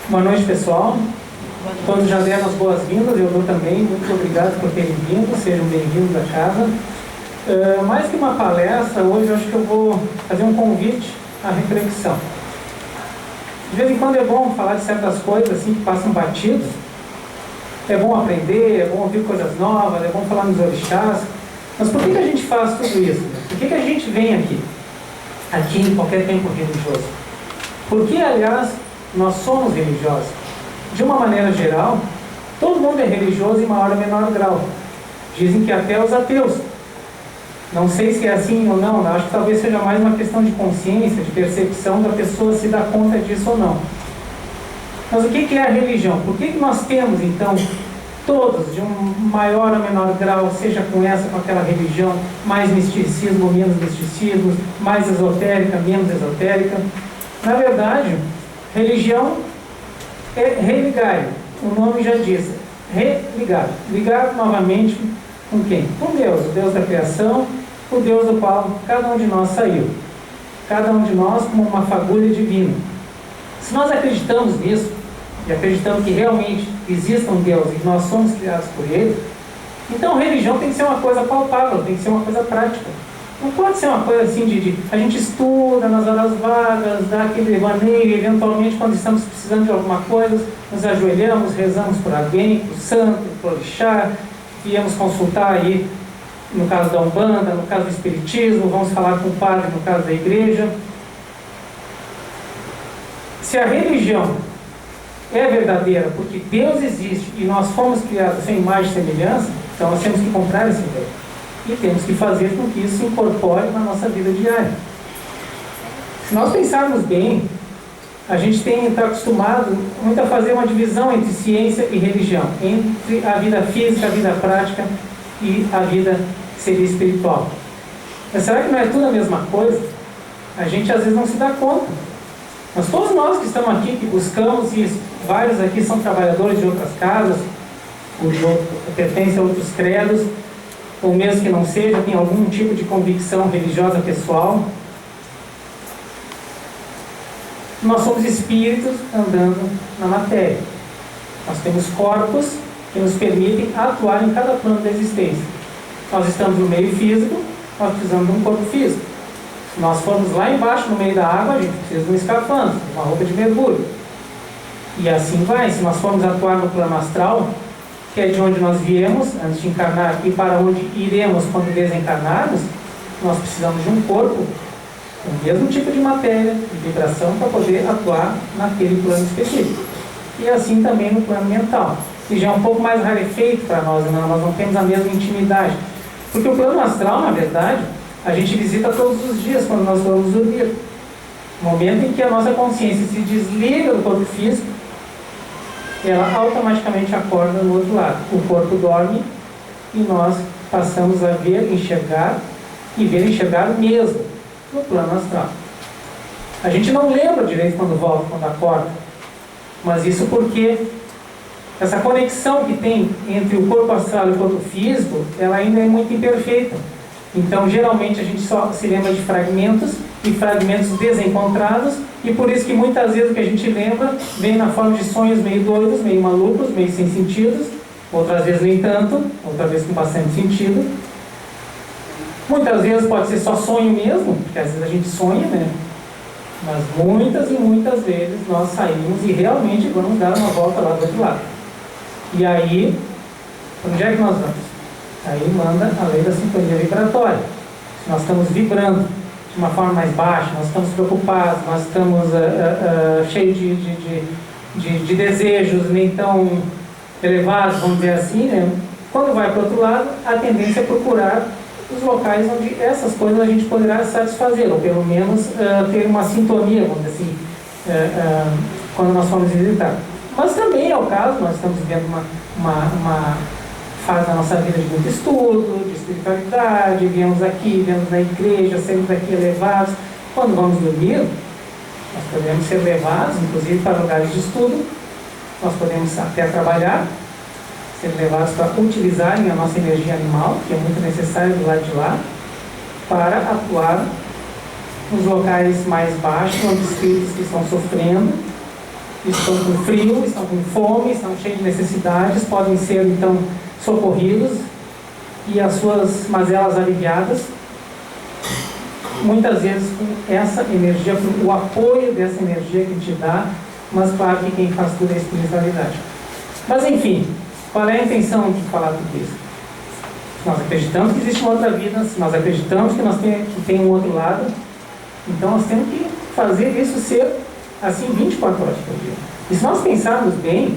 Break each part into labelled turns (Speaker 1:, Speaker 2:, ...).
Speaker 1: Boa noite, pessoal. Todos já deram as boas-vindas, eu dou também. Muito obrigado por terem vindo, sejam bem-vindos à casa. Mais que uma palestra, hoje eu acho que eu vou fazer um convite à reflexão. De vez em quando é bom falar de certas coisas assim que passam batidos. É bom aprender, é bom ouvir coisas novas, é bom falar nos orixás. Mas por que a gente faz tudo isso? Por que a gente vem aqui em qualquer tempo religioso? Porque, aliás, nós somos religiosos. De uma maneira geral, todo mundo é religioso em maior ou menor grau. Dizem que até os ateus. Não sei se é assim ou não, acho que talvez seja mais uma questão de consciência, de percepção da pessoa se dar conta disso ou não. Mas o que é a religião? Por que nós temos, então, todos, de um maior ou menor grau, seja com essa, com aquela religião, mais misticismo, menos misticismo, mais esotérica, menos esotérica? Na verdade, religião é religar. O nome já diz, religar. Ligar novamente com quem? Com Deus, o Deus da criação, o Deus do qual cada um de nós saiu. Cada um de nós como uma fagulha divina. Se nós acreditamos nisso, e acreditamos que realmente exista um Deus e nós somos criados por Ele, então religião tem que ser uma coisa palpável, tem que ser uma coisa prática. Não pode ser uma coisa assim de a gente estuda nas horas vagas, dá aquele devaneio, eventualmente quando estamos precisando de alguma coisa, nos ajoelhamos, rezamos por alguém, por santo, por orixá, viemos consultar aí, no caso da Umbanda, no caso do Espiritismo, vamos falar com o padre no caso da igreja. Se a religião é verdadeira porque Deus existe e nós fomos criados sem imagem e semelhança, então nós temos que comprar essa ideia. E temos que fazer com que isso se incorpore na nossa vida diária. Se nós pensarmos bem, a gente está acostumado muito a fazer uma divisão entre ciência e religião, entre a vida física, a vida prática e a vida que seria espiritual. Mas será que não é tudo a mesma coisa? A gente às vezes não se dá conta. Mas todos nós que estamos aqui, que buscamos, e vários aqui são trabalhadores de outras casas, pertencem a outros credos, ou mesmo que não seja, tem algum tipo de convicção religiosa pessoal. Nós somos espíritos andando na matéria. Nós temos corpos que nos permitem atuar em cada plano da existência. Nós estamos no meio físico, nós precisamos de um corpo físico. Se nós formos lá embaixo, no meio da água, a gente precisa de um escafandro, uma roupa de mergulho. E assim vai. Se nós formos atuar no plano astral, que é de onde nós viemos antes de encarnar e para onde iremos quando desencarnarmos, nós precisamos de um corpo com o mesmo tipo de matéria, de vibração, para poder atuar naquele plano específico. E assim também no plano mental, que já é um pouco mais rarefeito para nós, nós não temos a mesma intimidade. Porque o plano astral, na verdade, a gente visita todos os dias quando nós vamos dormir. No momento em que a nossa consciência se desliga do corpo físico, ela automaticamente acorda no outro lado. O corpo dorme e nós passamos a ver, enxergar e ver e enxergar mesmo no plano astral. A gente não lembra direito quando volta, quando acorda, mas isso porque essa conexão que tem entre o corpo astral e o corpo físico, ela ainda é muito imperfeita. Então, geralmente, a gente só se lembra de fragmentos e fragmentos desencontrados, e por isso que muitas vezes o que a gente lembra vem na forma de sonhos meio doidos, meio malucos, meio sem sentidos, outras vezes nem tanto, outras vezes com bastante sentido. Muitas vezes pode ser só sonho mesmo, porque às vezes a gente sonha, né? Mas muitas e muitas vezes nós saímos e realmente vamos dar uma volta lá do outro lado. E aí, onde é que nós vamos? Aí manda a lei da sintonia vibratória. Se nós estamos vibrando de uma forma mais baixa, nós estamos preocupados, nós estamos cheios de desejos nem tão elevados, vamos dizer assim, né? Quando vai para o outro lado, a tendência é procurar os locais onde essas coisas a gente poderá satisfazer, ou pelo menos ter uma sintonia, vamos dizer assim, quando nós formos visitar. Mas também é o caso, nós estamos vivendo uma fase da nossa vida de muito estudo, de espiritualidade, viemos aqui, viemos na igreja, saímos daqui elevados. Quando vamos dormir, nós podemos ser levados, inclusive para lugares de estudo, nós podemos até trabalhar, ser levados para utilizarem a nossa energia animal, que é muito necessária do lado de lá, para atuar nos locais mais baixos, onde espíritos que estão sofrendo, estão com frio, estão com fome, estão cheios de necessidades, podem ser então socorridos e as suas mazelas aliviadas, muitas vezes com essa energia, com o apoio dessa energia que te dá, mas claro que quem faz tudo é a espiritualidade. Mas enfim, qual é a intenção de falar tudo isso? Nós acreditamos que existe uma outra vida, nós acreditamos que tem um outro lado, então nós temos que fazer isso ser assim 24 horas por dia. E se nós pensarmos bem,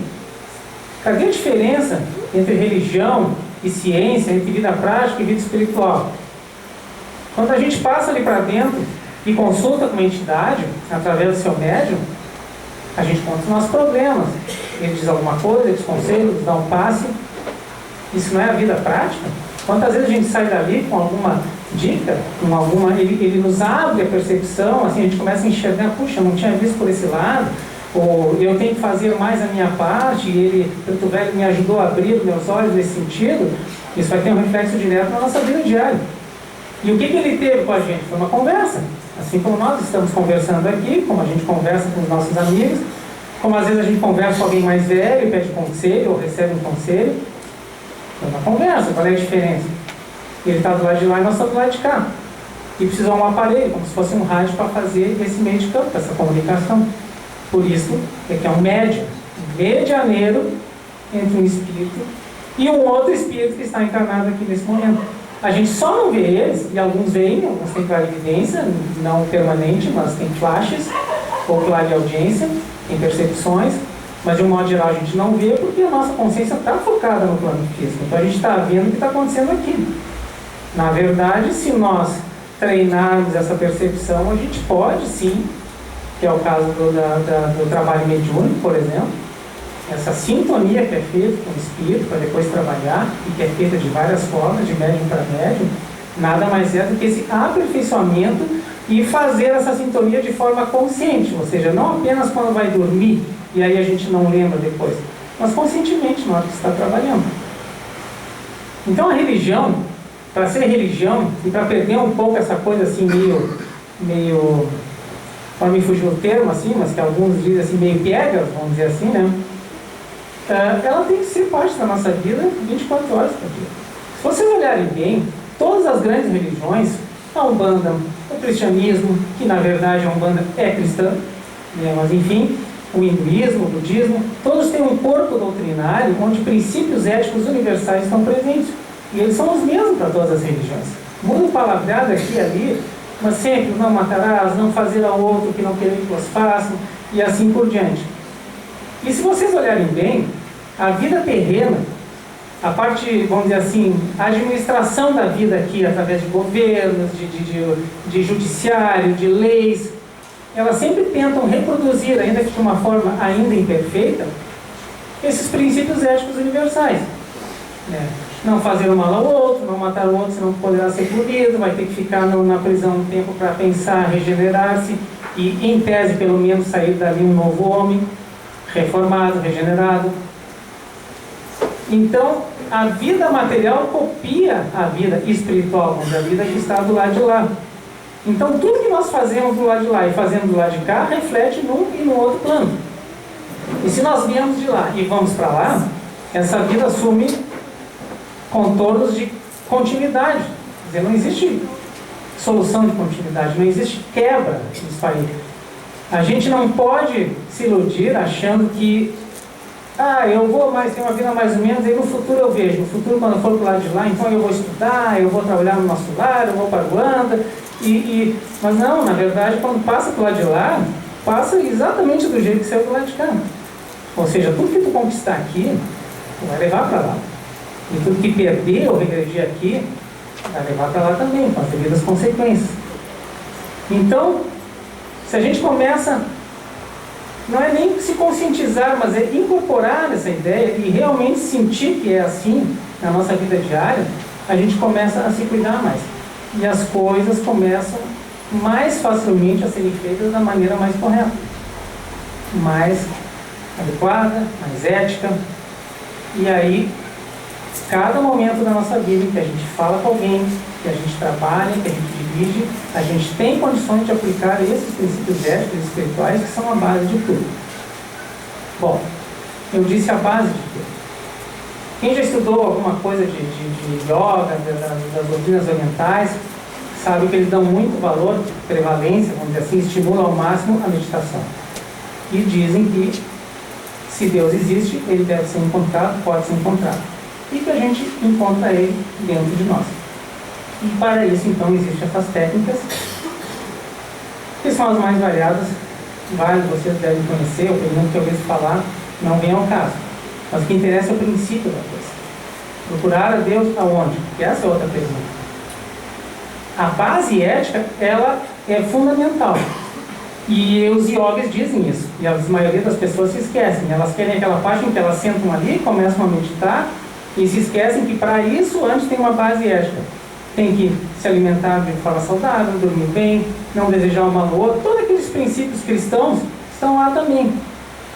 Speaker 1: cadê a diferença entre religião e ciência, entre vida prática e vida espiritual? Quando a gente passa ali para dentro e consulta com uma entidade, através do seu médium, a gente conta os nossos problemas. Ele diz alguma coisa, ele desconselha, nos dá um passe. Isso não é a vida prática? Quantas vezes a gente sai dali com alguma dica, ele nos abre a percepção, assim, a gente começa a enxergar, puxa, eu não tinha visto por esse lado, ou eu tenho que fazer mais a minha parte, e ele, tanto velho, me ajudou a abrir os meus olhos nesse sentido. Isso vai ter um reflexo direto na nossa vida diária. E o que ele teve com a gente? Foi uma conversa. Assim como nós estamos conversando aqui, como a gente conversa com os nossos amigos, como às vezes a gente conversa com alguém mais velho e pede conselho, ou recebe um conselho. Foi uma conversa. Qual é a diferença? Ele está do lado de lá e nós estamos do lado de cá. E precisa de um aparelho, como se fosse um rádio, para fazer esse meio de campo, essa comunicação. Por isso é que é um médium, um medianeiro entre um espírito e um outro espírito que está encarnado aqui nesse momento. A gente só não vê eles, e alguns veem, alguns têm clarividência, não permanente, mas tem flashes, ou clareaudiência, tem percepções, mas de um modo geral a gente não vê porque a nossa consciência está focada no plano físico. Então a gente está vendo o que está acontecendo aqui. Na verdade, se nós treinarmos essa percepção, a gente pode sim, que é o caso do trabalho mediúnico, por exemplo, essa sintonia que é feita com o espírito para depois trabalhar, e que é feita de várias formas, de médium para médium, nada mais é do que esse aperfeiçoamento e fazer essa sintonia de forma consciente, ou seja, não apenas quando vai dormir e aí a gente não lembra depois, mas conscientemente na hora que está trabalhando. Então a religião, para ser religião e para perder um pouco essa coisa assim meio para me fugir o termo assim, mas que alguns dizem assim meio piegas, vamos dizer assim, né? Ela tem que ser parte da nossa vida 24 horas por dia. Se vocês olharem bem, todas as grandes religiões, a Umbanda, o cristianismo, que na verdade a Umbanda é cristã, né, mas enfim, o hinduísmo, o budismo, todos têm um corpo doutrinário onde princípios éticos universais estão presentes. E eles são os mesmos para todas as religiões. Muda o palavreado aqui e ali, mas sempre não matarás, não fazer ao outro que não querer que os façam, e assim por diante. E se vocês olharem bem, a vida terrena, a parte, vamos dizer assim, a administração da vida aqui, através de governos, de judiciário, de leis, elas sempre tentam reproduzir, ainda que de uma forma ainda imperfeita, esses princípios éticos universais. Não fazer o mal ao outro, não matar o outro, senão poderá ser punido, vai ter que ficar na prisão um tempo para pensar, regenerar-se, e em tese, pelo menos, sair dali um novo homem, reformado, regenerado. Então, a vida material copia a vida espiritual, a vida que está do lado de lá. Então, tudo que nós fazemos do lado de lá e fazemos do lado de cá, reflete num e no outro plano. E se nós viemos de lá e vamos para lá, essa vida assume contornos de continuidade. Quer dizer, não existe solução de continuidade, não existe quebra nisso aí. A gente não pode se iludir achando que eu vou mais ter uma vida mais ou menos, e no futuro eu vejo. No futuro, quando eu for para o lado de lá, então eu vou estudar, eu vou trabalhar no nosso lar, eu vou para a Ruanda. Mas não, na verdade, quando passa para o lado de lá, passa exatamente do jeito que saiu do lado de cá. Ou seja, tudo que tu conquistar aqui, tu vai levar para lá. E tudo que perder ou regredir aqui, vai levar para lá também, com as devidas consequências. Então, se a gente começa, não é nem se conscientizar, mas é incorporar essa ideia e realmente sentir que é assim na nossa vida diária, a gente começa a se cuidar mais. E as coisas começam mais facilmente a serem feitas da maneira mais correta, mais adequada, mais ética. E aí, cada momento da nossa vida em que a gente fala com alguém, que a gente trabalha, que a gente dirige, a gente tem condições de aplicar esses princípios éticos e espirituais que são a base de tudo. Bom, eu disse a base de tudo. Quem já estudou alguma coisa de yoga, das doutrinas orientais, sabe que eles dão muito valor, prevalência, vamos dizer assim, estimulam ao máximo a meditação. E dizem que se Deus existe, ele deve ser encontrado, pode ser encontrado. E que a gente encontra ele dentro de nós. E para isso, então, existem essas técnicas, que são as mais variadas. Vários vocês devem conhecer, o primeiro que eu ouvi falar não vem ao caso. Mas o que interessa é o princípio da coisa. Procurar a Deus aonde? Porque essa é outra pergunta. A base ética, ela é fundamental. E os yogis dizem isso. E a maioria das pessoas se esquecem. Elas querem aquela parte em que elas sentam ali, começam a meditar, e se esquecem que para isso antes tem uma base ética. Tem que se alimentar de forma saudável, dormir bem, não desejar o mal ao outro. Todos aqueles princípios cristãos estão lá também.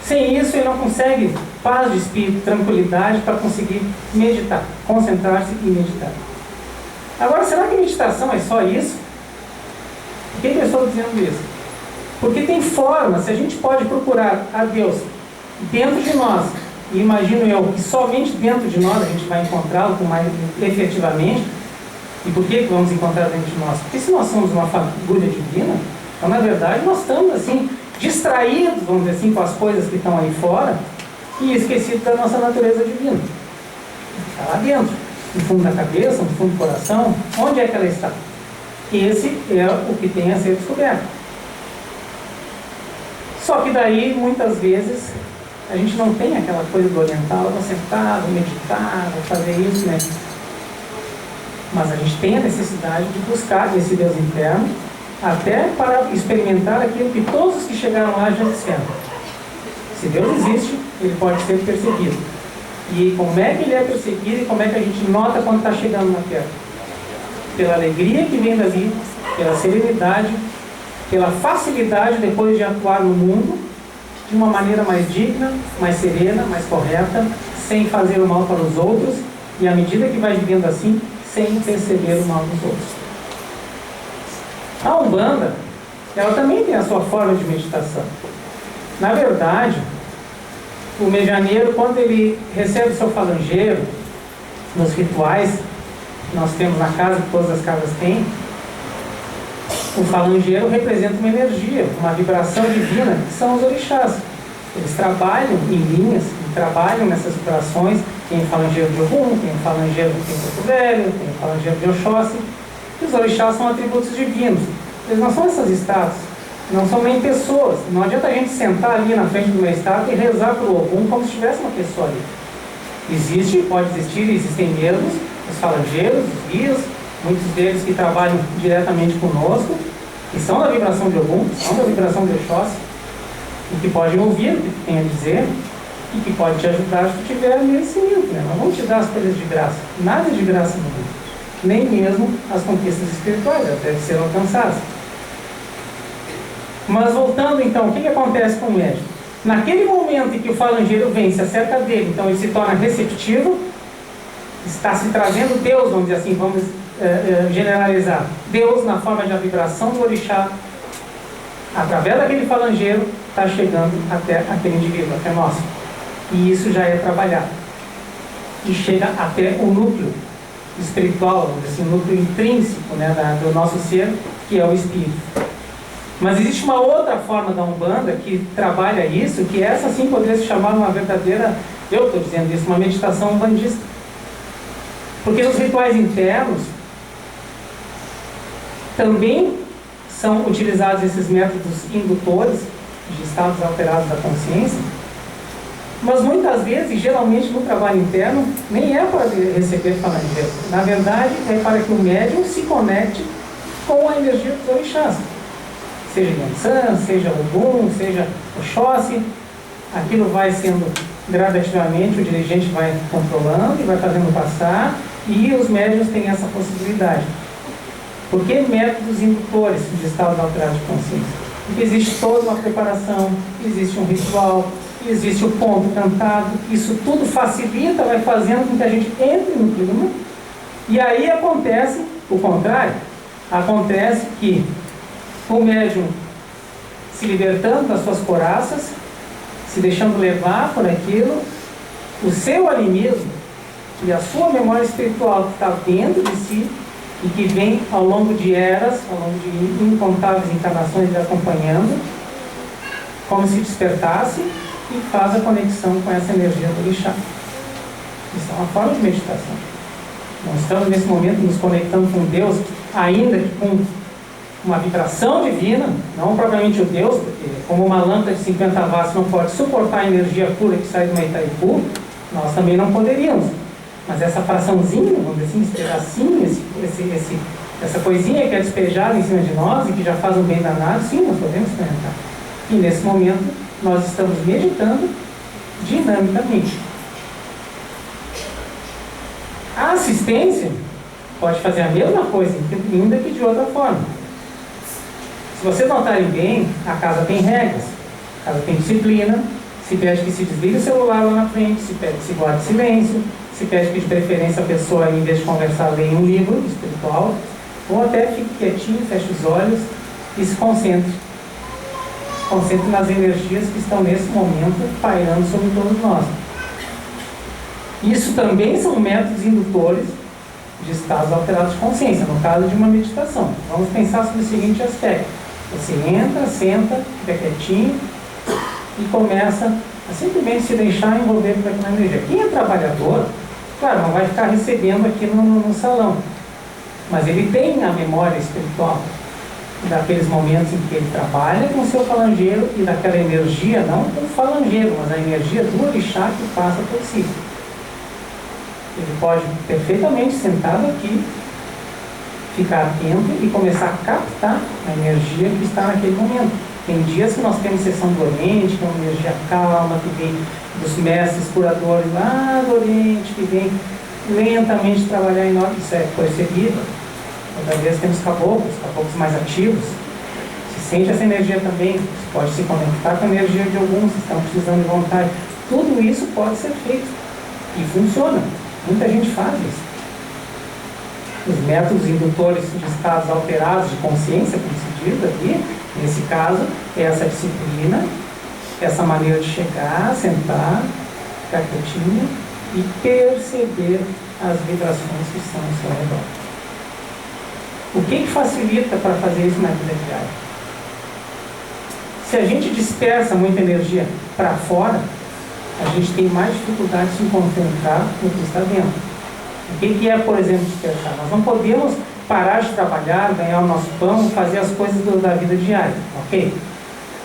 Speaker 1: Sem isso, ele não consegue paz de espírito, tranquilidade para conseguir meditar, concentrar-se e meditar. Agora, será que meditação é só isso? Por que eu estou dizendo isso? Porque tem formas, se a gente pode procurar a Deus dentro de nós, e imagino eu que somente dentro de nós a gente vai encontrá-lo mais efetivamente. E por que vamos encontrar dentro de nós? Porque se nós somos uma fagulha divina, então na verdade nós estamos assim, distraídos, vamos dizer assim, com as coisas que estão aí fora e esquecidos da nossa natureza divina. Está lá dentro, no fundo da cabeça, no fundo do coração. Onde é que ela está? Esse é o que tem a ser descoberto. Só que daí, muitas vezes, a gente não tem aquela coisa do oriental, vou sentar, vou meditar, vou fazer isso, né? Mas a gente tem a necessidade de buscar esse Deus interno, até para experimentar aquilo que todos os que chegaram lá já disseram. Se Deus existe, ele pode ser perseguido. E como é que ele é perseguido e como é que a gente nota quando está chegando na Terra? Pela alegria que vem dali, pela serenidade, pela facilidade depois de atuar no mundo de uma maneira mais digna, mais serena, mais correta, sem fazer o mal para os outros, e à medida que vai vivendo assim, sem perceber o mal dos outros. A Umbanda, ela também tem a sua forma de meditação. Na verdade, o medianeiro, quando ele recebe o seu falangeiro, nos rituais que nós temos na casa, que todas as casas têm, o falangeiro representa uma energia, uma vibração divina, que são os orixás. Eles trabalham em linhas, trabalham nessas vibrações. Tem o falangeiro de Ogum, tem o falangeiro de Porto Velho, tem o falangeiro de Oxóssi. Os orixás são atributos divinos. Eles não são essas estátuas, não são nem pessoas. Não adianta a gente sentar ali na frente de uma estátua e rezar para o Ogum como se tivesse uma pessoa ali. Existe, pode existir, existem mesmo os falangeiros, os guias, muitos deles que trabalham diretamente conosco, que são da vibração de Ogum, são da vibração de Oxóssi, e que podem ouvir o que tu tem a dizer, e que pode te ajudar se tu tiver merecimento, né? Não vamos te dar as coisas de graça, nada de graça no mundo, nem mesmo as conquistas espirituais, elas devem ser alcançadas. Mas voltando então, o que acontece com o médium? Naquele momento em que o falangeiro vem, se acerca dele, então ele se torna receptivo, está se trazendo Deus, vamos dizer assim, vamos generalizar, Deus na forma de uma vibração do orixá, através daquele falangeiro, está chegando até aquele indivíduo, até nós. E isso já é trabalhado. E chega até o núcleo espiritual, vamos dizer assim, o núcleo intrínseco, né, do nosso ser, que é o espírito. Mas existe uma outra forma da Umbanda que trabalha isso, que essa sim poderia se chamar uma verdadeira, eu estou dizendo isso, uma meditação umbandista. Porque nos rituais internos também são utilizados esses métodos indutores de estados alterados da consciência, mas muitas vezes, geralmente no trabalho interno, nem é para receber falangeiro. Na verdade, é para que o médium se conecte com a energia dos orixás. Seja Yansan, seja Ogum, seja Oxóssi, aquilo vai sendo gradativamente, o dirigente vai controlando e vai fazendo passar, e os médiuns têm essa possibilidade. Por que métodos indutores de estados alterados de consciência? Porque existe toda uma preparação, existe um ritual, existe o ponto cantado, isso tudo facilita, vai fazendo com que a gente entre no clima, e aí acontece o contrário. Acontece que o médium, se libertando das suas couraças, se deixando levar por aquilo, o seu animismo e a sua memória espiritual que está dentro de si e que vem ao longo de eras, ao longo de incontáveis encarnações lhe acompanhando, como se despertasse e faz a conexão com essa energia do orixá. Isso é uma forma de meditação. Nós estamos nesse momento nos conectando com Deus, ainda que com uma vibração divina, não propriamente o Deus, porque como uma lâmpada de 50 watts não pode suportar a energia pura que sai do Itaipu, nós também não poderíamos. Mas essa fraçãozinha, vamos dizer assim, esse pedacinho, essa coisinha que é despejada em cima de nós e que já faz um bem danado, sim, nós podemos experimentar. E nesse momento nós estamos meditando dinamicamente. A assistência pode fazer a mesma coisa, ainda que de outra forma. Se vocês notarem bem, a casa tem regras, a casa tem disciplina, se pede que se desligue o celular lá na frente, se pede que se guarde silêncio, se pede que de preferência a pessoa, em vez de conversar, leia um livro espiritual, ou até fique quietinho, feche os olhos e se concentre. Se concentre nas energias que estão nesse momento pairando sobre todos nós. Isso também são métodos indutores de estados alterados de consciência, no caso de uma meditação. Vamos pensar sobre o seguinte aspecto. Você entra, senta, fica quietinho e começa a simplesmente se deixar envolver por aquela energia. Quem é trabalhador, claro, não vai ficar recebendo aqui no salão, mas ele tem a memória espiritual daqueles momentos em que ele trabalha com o seu falangeiro e daquela energia, não com o falangeiro, mas a energia do orixá que passa por si. Ele pode perfeitamente, sentado aqui, ficar atento e começar a captar a energia que está naquele momento. Tem dias que nós temos sessão do Oriente, que é uma energia calma, que vem dos mestres curadores lá do Oriente, que vem lentamente trabalhar em nós. Isso é percebido. Outra vez temos caboclos mais ativos. Se sente essa energia também, você pode se conectar com a energia de alguns que estão precisando de vontade. Tudo isso pode ser feito e funciona. Muita gente faz isso. Os métodos indutores de estados alterados de consciência, como se diz aqui, nesse caso, é essa disciplina, essa maneira de chegar, sentar, ficar quietinho e perceber as vibrações que estão ao seu redor. O que facilita para fazer isso na vida diária? Se a gente dispersa muita energia para fora, a gente tem mais dificuldade de se concentrar no que está dentro. O que é, por exemplo, dispersar? Nós não podemos parar de trabalhar, ganhar o nosso pão, fazer as coisas da vida diária, ok?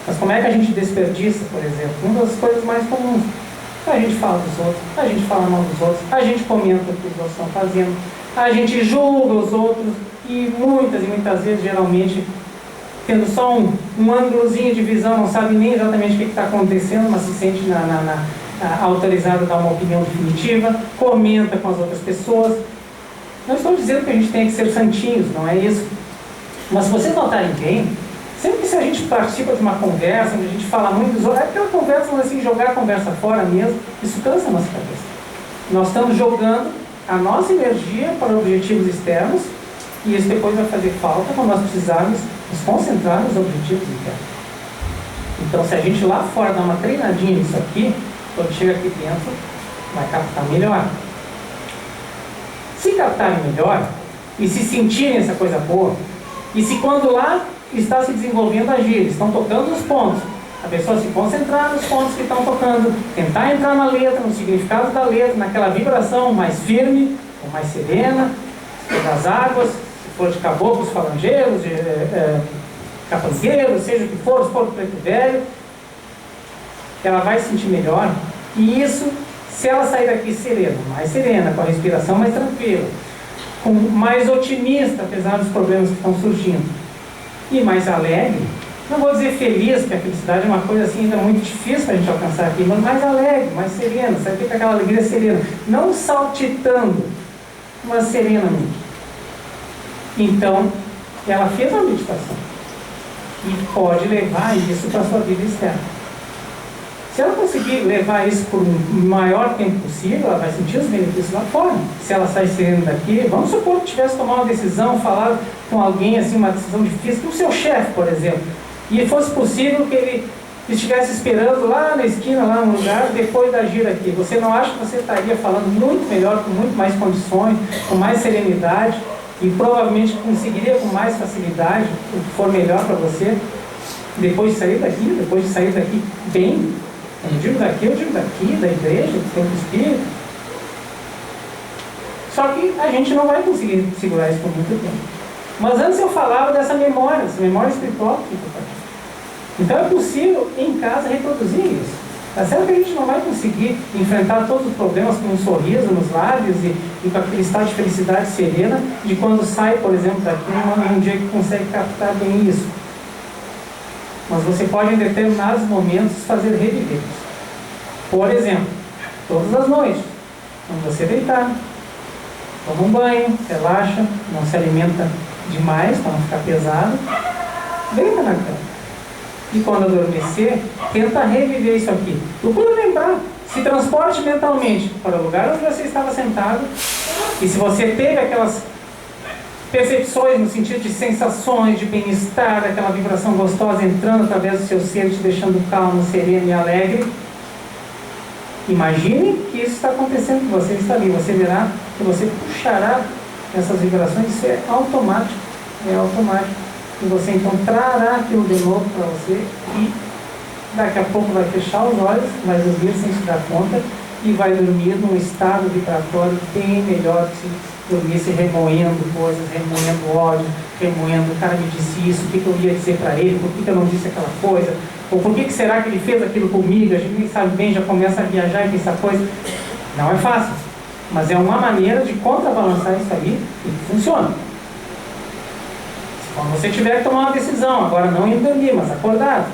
Speaker 1: Mas como é que a gente desperdiça, por exemplo? Uma das coisas mais comuns. A gente fala dos outros, a gente fala mal dos outros, a gente comenta o que os outros estão fazendo, a gente julga os outros e muitas vezes, geralmente, tendo só um ângulozinho de visão, não sabe nem exatamente o que está acontecendo, mas se sente autorizado a dar uma opinião definitiva, comenta com as outras pessoas. Não estou dizendo que a gente tem que ser santinhos, não é isso. Mas se vocês notarem bem, sempre que a gente participa de uma conversa, onde a gente fala muito dos outros, é aquela conversa, assim, jogar a conversa fora mesmo, isso cansa a nossa cabeça. Nós estamos jogando a nossa energia para objetivos externos, e isso depois vai fazer falta quando nós precisarmos nos concentrar nos objetivos internos. Então, se a gente lá fora dá uma treinadinha nisso aqui, quando chega aqui dentro, vai captar melhor. Se captarem melhor e se sentirem essa coisa boa, e se quando lá está se desenvolvendo agir, estão tocando os pontos, a pessoa se concentrar nos pontos que estão tocando, tentar entrar na letra, no significado da letra, naquela vibração mais firme, ou mais serena, das águas, se for de caboclos, falangeiros, de capangueiros, seja o que for, se for do preto velho, ela vai se sentir melhor. E isso, se ela sair daqui serena, com a respiração mais tranquila, mais otimista, apesar dos problemas que estão surgindo, e mais alegre, não vou dizer feliz, porque a felicidade é uma coisa assim ainda muito difícil para a gente alcançar aqui, mas mais alegre, mais serena, sabe o que é aquela alegria serena? Não saltitando, mas serenamente. Então, ela fez a meditação e pode levar isso para a sua vida externa. Se ela conseguir levar isso por um maior tempo possível, ela vai sentir os benefícios lá fora. Se ela sai serena daqui, vamos supor que tivesse tomado uma decisão, falado com alguém, assim, uma decisão difícil, com o seu chefe, por exemplo, e fosse possível que ele estivesse esperando lá na esquina, lá no lugar, depois da gira aqui, você não acha que você estaria falando muito melhor, com muito mais condições, com mais serenidade, e provavelmente conseguiria com mais facilidade o que for melhor para você, depois de sair daqui bem? Eu não digo daqui, eu digo daqui, da igreja, do Templo Espírita. Só que a gente não vai conseguir segurar isso por muito tempo. Mas antes eu falava dessa memória espiritual que eu falei. Então é possível em casa reproduzir isso. Tá certo que a gente não vai conseguir enfrentar todos os problemas com um sorriso nos lábios e com aquele estado de felicidade serena de quando sai, por exemplo, daqui num dia que consegue captar bem isso. Mas você pode em determinados momentos fazer reviver isso. Por exemplo, todas as noites, quando você deitar, toma um banho, relaxa, não se alimenta demais para não ficar pesado, deita na cama. E quando adormecer, tenta reviver isso aqui. Procura lembrar, se transporte mentalmente para o lugar onde você estava sentado, e se você teve aquelas percepções no sentido de sensações, de bem-estar, aquela vibração gostosa entrando através do seu ser, te deixando calmo, sereno e alegre, imagine que isso está acontecendo, que você está ali, você verá que você puxará essas vibrações, isso é automático, e você então trará aquilo de novo para você e daqui a pouco vai fechar os olhos, vai dormir sem se dar conta e vai dormir num estado vibratório bem melhor que se dormisse remoendo coisas, remoendo ódio, remoendo, o cara me disse isso, o que eu ia dizer para ele, por que eu não disse aquela coisa, ou por que será que ele fez aquilo comigo, a gente nem sabe bem, já começa a viajar e pensar coisa. Não é fácil, mas é uma maneira de contrabalançar isso aí e funciona. Quando você tiver que tomar uma decisão, agora não ir dormir, mas acordado,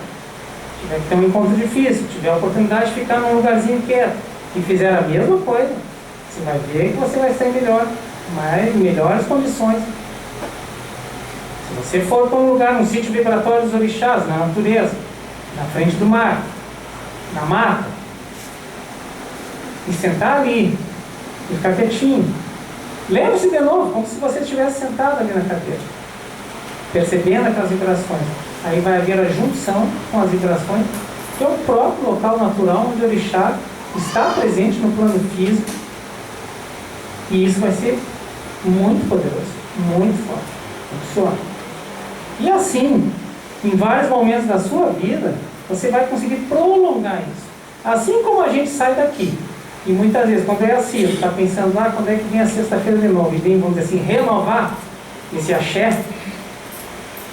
Speaker 1: tiver que ter um encontro difícil, tiver a oportunidade de ficar num lugarzinho quieto e fizer a mesma coisa, você vai ver que você vai sair melhor, melhores condições. Se você for para um lugar, num sítio vibratório dos orixás, na natureza, na frente do mar, na mata, e sentar ali, e ficar quietinho, lembre-se de novo, como se você estivesse sentado ali na cadeira, percebendo aquelas vibrações. Aí vai haver a junção com as vibrações, que é o próprio local natural onde o orixá está presente no plano físico, e isso vai ser muito poderoso, muito forte, funciona. E assim, em vários momentos da sua vida, você vai conseguir prolongar isso. Assim como a gente sai daqui, e muitas vezes, quando é assim, está pensando lá, quando é que vem a sexta-feira de novo, e vem, vamos dizer assim, renovar esse axé,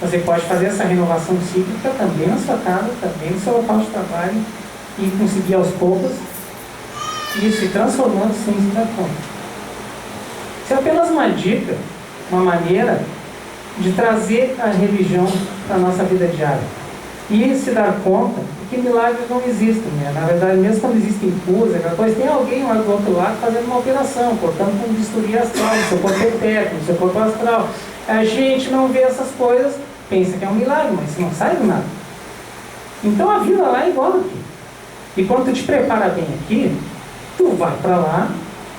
Speaker 1: você pode fazer essa renovação cíclica também na sua casa, também no seu local de trabalho, e conseguir aos poucos ir se transformando sem se dar conta. Isso é apenas uma dica, uma maneira de trazer a religião para a nossa vida diária. E se dar conta que milagres não existem, né? Na verdade, mesmo quando existem curas, tem alguém lá do outro lado fazendo uma operação, cortando com bisturi astral, no seu corpo etérico, no seu corpo astral. A gente não vê essas coisas, pensa que é um milagre, mas não sai do nada. Então a vida lá é igual aqui. E quando tu te prepara bem aqui, tu vai para lá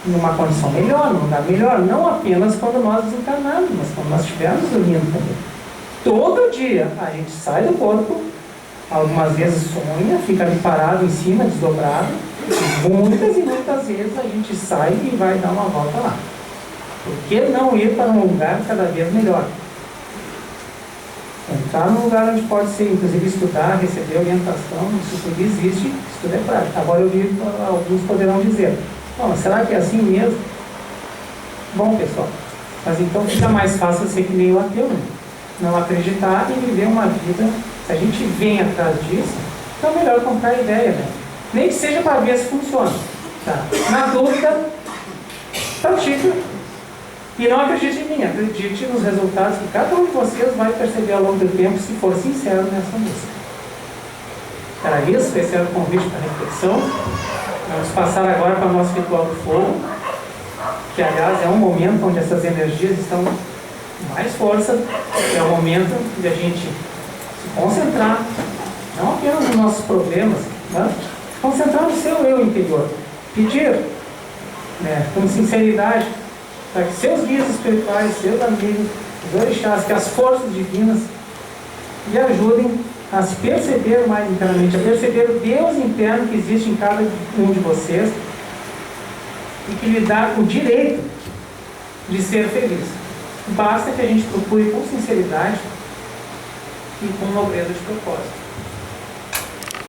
Speaker 1: numa condição melhor, num lugar melhor, não apenas quando nós desencarnamos, mas quando nós estivermos dormindo também. Todo dia a gente sai do corpo, algumas vezes sonha, fica ali parado em cima, desdobrado, muitas e muitas vezes a gente sai e vai dar uma volta lá. Por que não ir para um lugar cada vez melhor? Entrar num lugar onde pode ser, inclusive, estudar, receber orientação, isso tudo existe, isso tudo é prático. Agora eu vi, alguns poderão dizer, mas será que é assim mesmo? Bom, pessoal, mas então fica mais fácil ser que nem o ateu, né? Não acreditar e viver uma vida. Se a gente vem atrás disso, então é melhor comprar a ideia, né? Nem que seja para ver se funciona. Tá? Na dúvida, pratica. E não acredite em mim, acredite nos resultados que cada um de vocês vai perceber ao longo do tempo, se for sincero nessa música. Era isso, esse era o convite para a reflexão. Vamos passar agora para o nosso ritual do fogo, que aliás é um momento onde essas energias estão com mais força, é o momento de a gente se concentrar, não apenas nos nossos problemas, mas concentrar no seu eu interior, pedir, né, com sinceridade, para que seus guias espirituais, seus amigos, os orixás, que as forças divinas lhe ajudem a se perceber mais internamente, a perceber o Deus interno que existe em cada um de vocês e que lhe dá o direito de ser feliz. Basta que a gente procure com sinceridade e com nobreza de propósito.